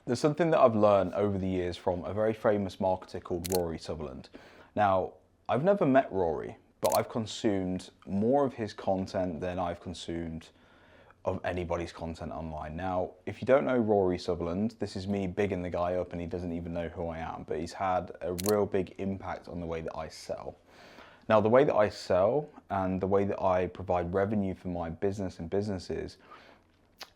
There's something that I've learned over the years from a very famous marketer called Rory Sutherland. Now, I've never met Rory, but I've consumed more of his content than I've consumed of anybody's content online. Now, if you don't know Rory Sutherland, this is me bigging the guy up and he doesn't even know who I am, but he's had a real big impact on the way that I sell. Now, the way that I sell and the way that I provide revenue for my business and businesses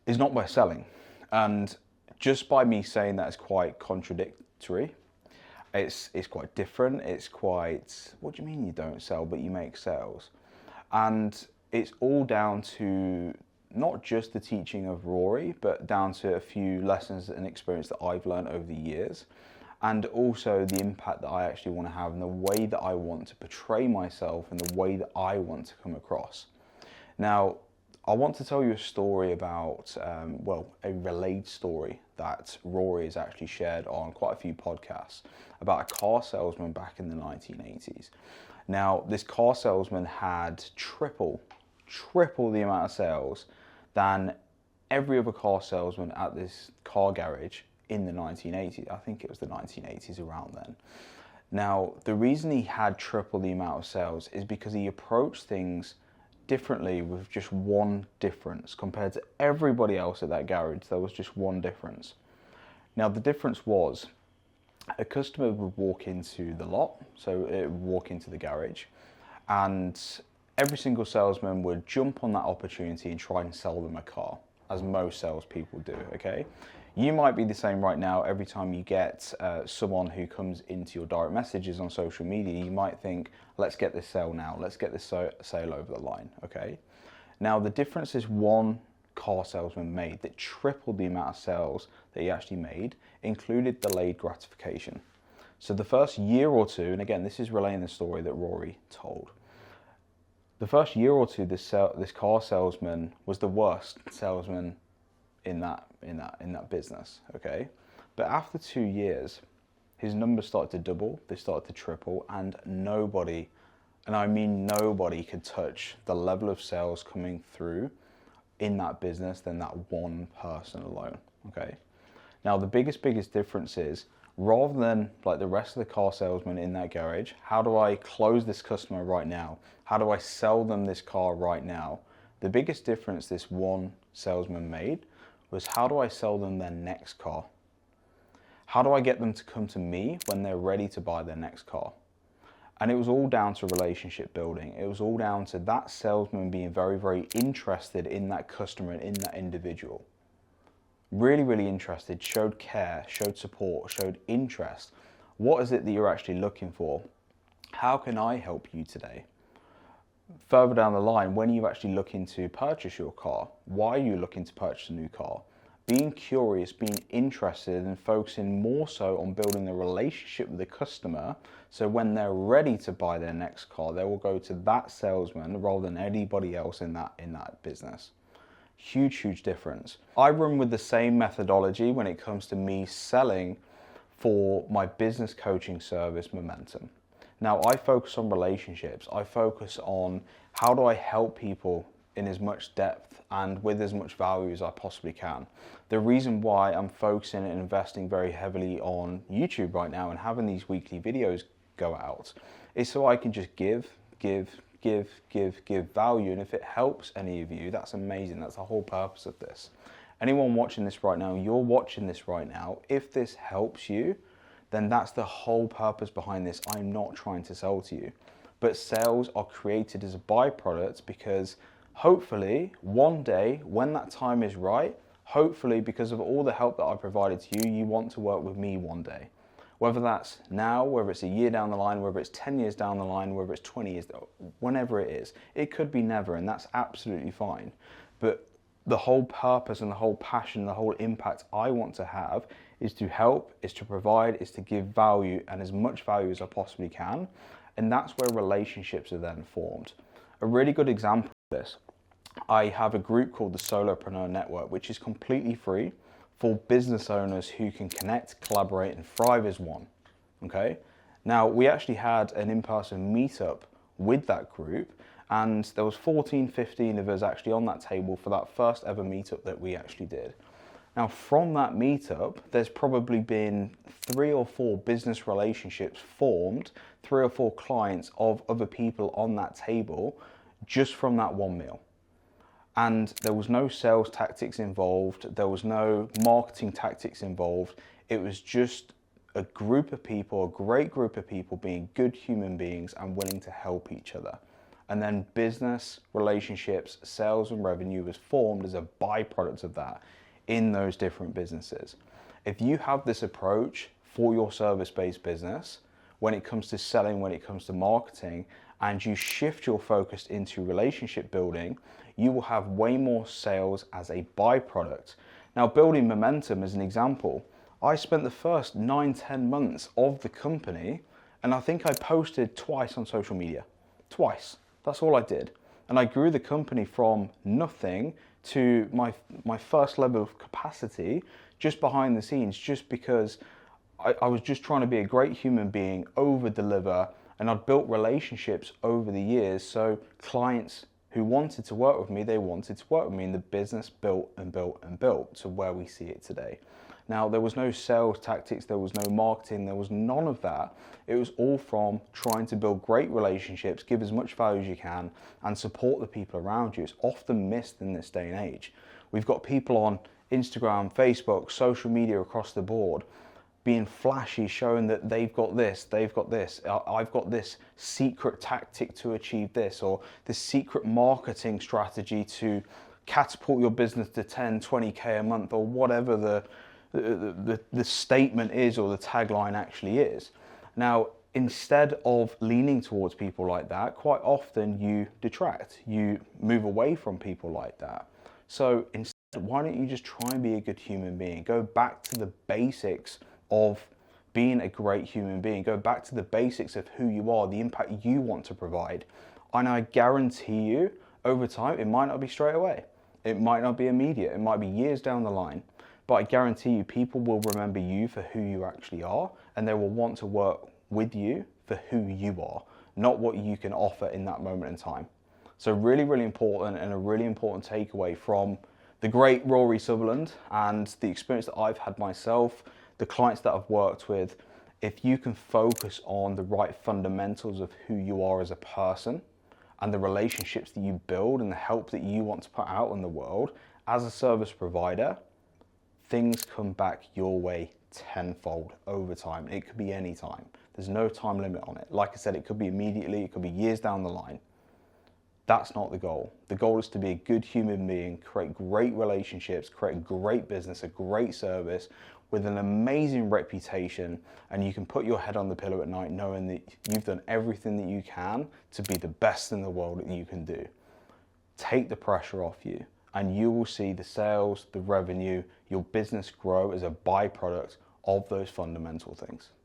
is not by selling. And just by me saying that is quite contradictory. It's quite different. It's quite, what do you mean you don't sell, but you make sales? And it's all down to not just the teaching of Rory, but down to a few lessons and experience that I've learned over the years. And also the impact that I actually want to have and the way that I want to portray myself and the way that I want to come across. Now, I want to tell you a story about, a relayed story that Rory has actually shared on quite a few podcasts about a car salesman back in the 1980s. Now, this car salesman had triple the amount of sales than every other car salesman at this car garage in the 1980s. I think it was the 1980s around then. Now, the reason he had triple the amount of sales is because he approached things differently with just one difference. Compared to everybody else at that garage, there was just one difference. Now, the difference was a customer would walk into the lot, so it would walk into the garage, and every single salesman would jump on that opportunity and try and sell them a car, as most salespeople do, okay? You might be the same right now. Every time you get someone who comes into your direct messages on social media, you might think, let's get this sale now. Let's get this sale over the line, okay? Now, the difference is one car salesman made that tripled the amount of sales that he actually made, included delayed gratification. So the first year or two, and again, this is relaying the story that Rory told. The first year or two, this car salesman was the worst salesman in that business, okay? But after 2 years, his numbers started to double, they started to triple, and nobody, and I mean nobody, could touch the level of sales coming through in that business than that one person alone, okay? Now, the biggest difference is, rather than like the rest of the car salesmen in that garage, how do I close this customer right now? How do I sell them this car right now? The biggest difference this one salesman made was, how do I sell them their next car? How do I get them to come to me when they're ready to buy their next car? And it was all down to relationship building. It was all down to that salesman being very, very interested in that customer and in that individual. Really, really interested, showed care, showed support, showed interest. What is it that you're actually looking for? How can I help you today? Further down the line, when you're actually looking to purchase your car, why are you looking to purchase a new car? Being curious, being interested, and focusing more so on building the relationship with the customer, so when they're ready to buy their next car, they will go to that salesman rather than anybody else in that business. Huge difference. I run with the same methodology when it comes to me selling for my business coaching service, Momentum. Now, I focus on relationships. I focus on how do I help people in as much depth and with as much value as I possibly can. The reason why I'm focusing and investing very heavily on YouTube right now and having these weekly videos go out is so I can just give value. And if it helps any of you, that's amazing. That's the whole purpose of this. Anyone watching this right now, you're watching this right now, if this helps you, then that's the whole purpose behind this. I'm not trying to sell to you. But sales are created as a byproduct because hopefully one day when that time is right, hopefully because of all the help that I provided to you, you want to work with me one day. Whether that's now, whether it's a year down the line, whether it's 10 years down the line, whether it's 20 years, whenever it is. It could be never, and that's absolutely fine. But the whole purpose and the whole passion, the whole impact I want to have is to help, is to provide, is to give value and as much value as I possibly can. And that's where relationships are then formed. A really good example of this, I have a group called the Solopreneur Network, which is completely free for business owners who can connect, collaborate, and thrive as one, okay? Now, we actually had an in-person meetup with that group, and there was 14, 15 of us actually on that table for that first ever meetup that we actually did. Now, from that meetup, there's probably been 3 or 4 business relationships formed, 3 or 4 clients of other people on that table, just from that one meal. And there was no sales tactics involved, there was no marketing tactics involved. It was just a group of people, a great group of people being good human beings and willing to help each other. And then business, relationships, sales and revenue was formed as a byproduct of that in those different businesses. If you have this approach for your service-based business, when it comes to selling, when it comes to marketing, and you shift your focus into relationship building, you will have way more sales as a byproduct. Now, building momentum as an example, I spent the first 9-10 months of the company, and I think I posted twice on social media. Twice. That's all I did. And I grew the company from nothing to my first level of capacity just behind the scenes, just because I was just trying to be a great human being, over deliver, and I'd built relationships over the years. So clients who wanted to work with me, they wanted to work with me, and the business built and built and built to where we see it today. Now, there was no sales tactics, there was no marketing, there was none of that. It was all from trying to build great relationships, give as much value as you can, and support the people around you. It's often missed in this day and age. We've got people on Instagram, Facebook, social media across the board being flashy, showing that they've got this, I've got this secret tactic to achieve this, or this secret marketing strategy to catapult your business to 10, 20K a month, or whatever the statement is, or the tagline actually is. Now, instead of leaning towards people like that, quite often you detract, you move away from people like that. So instead, why don't you just try and be a good human being? Go back to the basics of being a great human being. Go back to the basics of who you are, the impact you want to provide. And I guarantee you, over time, it might not be straight away. It might not be immediate. It might be years down the line. But I guarantee you, people will remember you for who you actually are, and they will want to work with you for who you are, not what you can offer in that moment in time. So really, really important, and a really important takeaway from the great Rory Sutherland and the experience that I've had myself, the clients that I've worked with. If you can focus on the right fundamentals of who you are as a person and the relationships that you build and the help that you want to put out in the world as a service provider, things come back your way tenfold over time. It could be any time. There's no time limit on it. Like I said, it could be immediately, it could be years down the line. That's not the goal. The goal is to be a good human being, create great relationships, create a great business, a great service with an amazing reputation, and you can put your head on the pillow at night knowing that you've done everything that you can to be the best in the world that you can do. Take the pressure off you, and you will see the sales, the revenue, your business grow as a byproduct of those fundamental things.